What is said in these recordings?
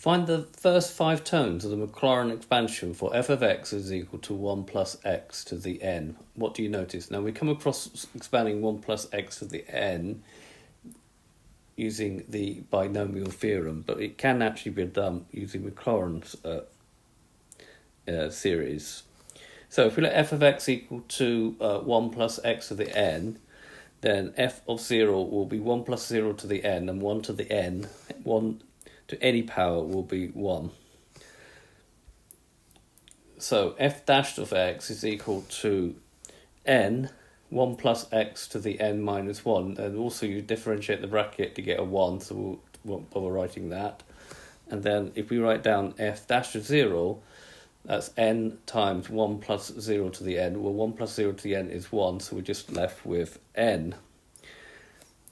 Find the first 5 terms of the Maclaurin expansion for f of x is equal to 1 plus x to the n. What do you notice? Now we come across expanding 1 plus x to the n using the binomial theorem, but it can actually be done using Maclaurin's series. So if we let f of x equal to 1 plus x to the n, then f of 0 will be 1 plus 0 to the n, and 1 to the n, 1 to any power will be 1. So f dashed of x is equal to n, 1 plus x to the n minus 1, and also you differentiate the bracket to get a 1, so we won't bother writing that. And then if we write down f dash of 0, that's n times 1 plus 0 to the n. Well, 1 plus 0 to the n is 1, so we're just left with n.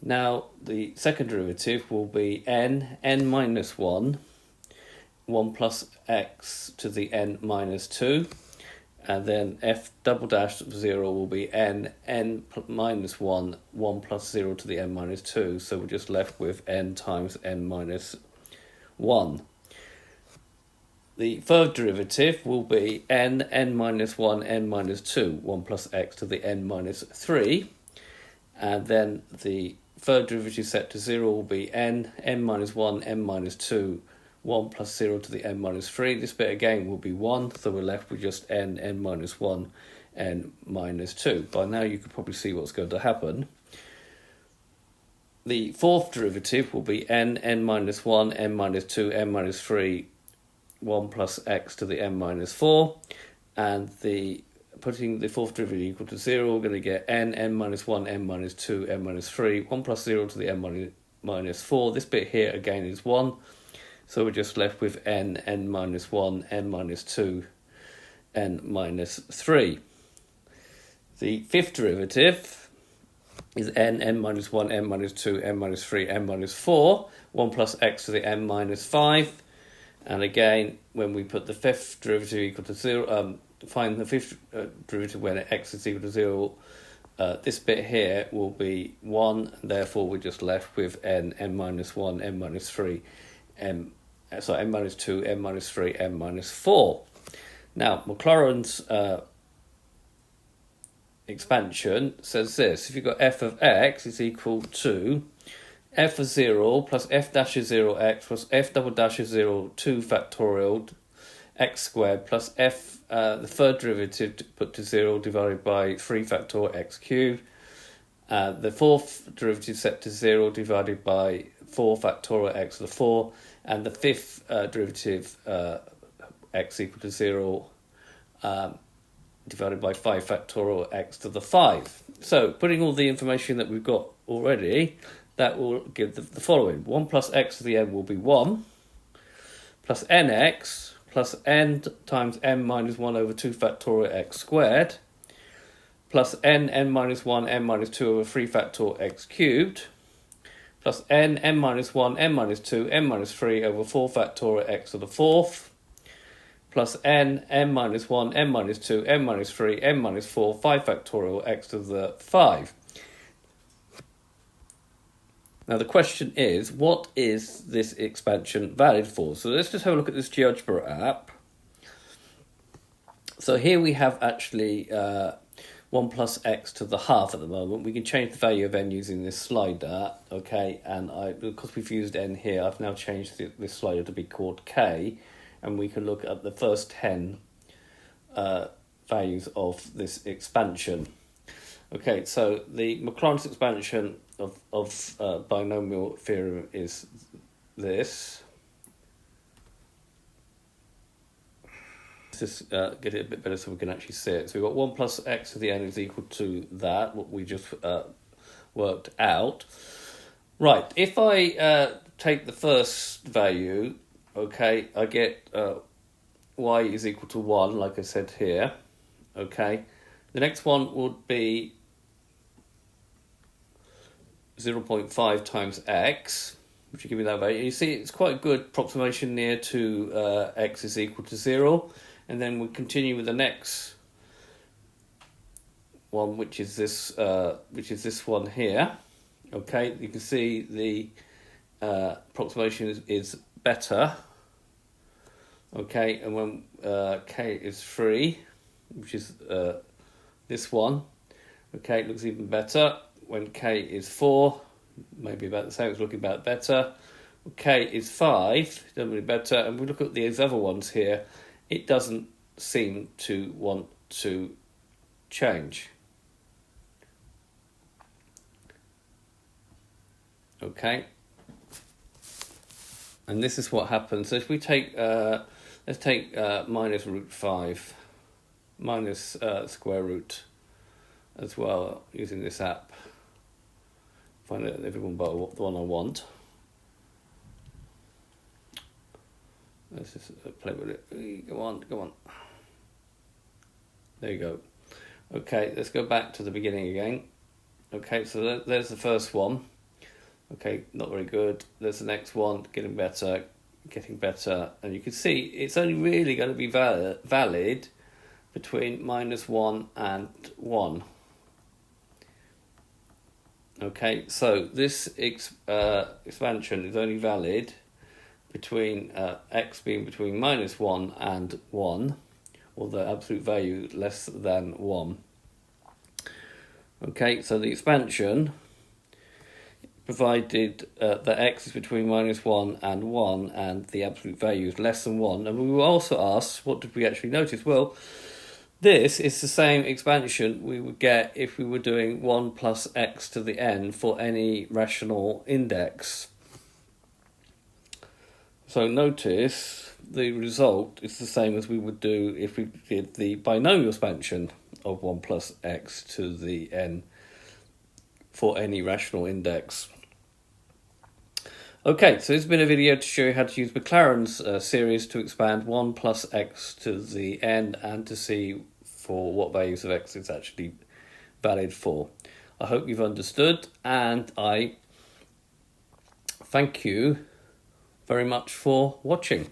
Now, the second derivative will be n minus 1, 1 plus x to the n minus 2, and then f double dash of 0 will be n minus 1, 1 plus 0 to the n minus 2, so we're just left with n times n minus 1. The third derivative will be n minus 1, n minus 2, 1 plus x to the n minus 3. And then the third derivative set to 0 will be n minus 1, n minus 2, 1 plus 0 to the n minus 3. This bit again will be 1, so we're left with just n minus 1, n minus 2. By now you could probably see what's going to happen. The fourth derivative will be n minus 1, n minus 2, n minus 3, 1 plus x to the n minus 4, and putting the fourth derivative equal to 0, we're going to get n minus 1, n minus 2, n minus 3, 1 plus 0 to the n minus 4. This bit here again is 1, so we're just left with n minus 1, n minus 2, n minus 3. The fifth derivative is n minus 1, n minus 2, n minus 3, n minus 4, 1 plus x to the n minus 5. And again, when we put the fifth derivative equal to 0, find the fifth derivative when x is equal to 0, this bit here will be 1, and therefore we're just left with n minus 1, n minus 3, n minus 2, n minus 3, n minus 4. Now, Maclaurin's expansion says this: if you've got f of x is equal to f of 0 plus f dash of 0x plus f double dash of 0 2 factorial x squared plus f, the third derivative put to 0 divided by 3 factorial x cubed, the fourth derivative set to 0 divided by 4 factorial x to the 4, and the fifth derivative x equal to 0 divided by 5 factorial x to the 5. So putting all the information that we've got already, that will give the following. 1 plus x to the n will be 1, plus nx, plus n times n minus 1 over 2 factorial x squared, plus n minus 1, n minus 2 over 3 factorial x cubed, plus n minus 1, n minus 2, n minus 3 over 4 factorial x to the 4th, plus n minus 1, n minus 2, n minus 3, n minus 4, 5 factorial x to the 5. Now the question is, what is this expansion valid for? So let's just have a look at this GeoGebra app. So here we have actually 1 plus x to the half at the moment. We can change the value of n using this slider, okay? And because we've used n here, I've now changed this slider to be called k, and we can look at the first 10 values of this expansion. Okay, so the Maclaurin's expansion of binomial theorem is this. Let's just get it a bit better so we can actually see it. So we've got 1 plus x to the n is equal to that, what we just worked out. Right, if I take the first value, okay, I get y is equal to 1, like I said here, okay. The next one would be 0.5 times x, which will give me that value. You see, it's quite a good approximation near to x is equal to 0. And then we continue with the next one, which is this one here. Okay, you can see the approximation is better. Okay, and when k is 3, which is this one, okay, it looks even better. When k is 4, maybe about the same, it's looking about better. K is 5, doesn't really better. And we look at these other ones here, it doesn't seem to want to change. Okay. And this is what happens. So if we take, let's take minus root 5, minus square root as well, using this app. Find out everyone but the one I want. Let's just play with it. Go on, go on. There you go. Okay, let's go back to the beginning again. Okay, so there's the first one. Okay, not very good. There's the next one, getting better. And you can see it's only really going to be valid between -1 and 1. Okay, so this expansion is only valid between x being between -1 and 1, or the absolute value less than 1. Okay, so the expansion, provided that x is between -1 and 1 and the absolute value is less than 1. And we were also asked, what did we actually notice? Well, this is the same expansion we would get if we were doing 1 plus x to the n for any rational index. So notice the result is the same as we would do if we did the binomial expansion of 1 plus x to the n for any rational index. Okay, so this has been a video to show you how to use Maclaurin's series to expand 1 plus x to the n and to see for what values of x it's actually valid for. I hope you've understood, and I thank you very much for watching.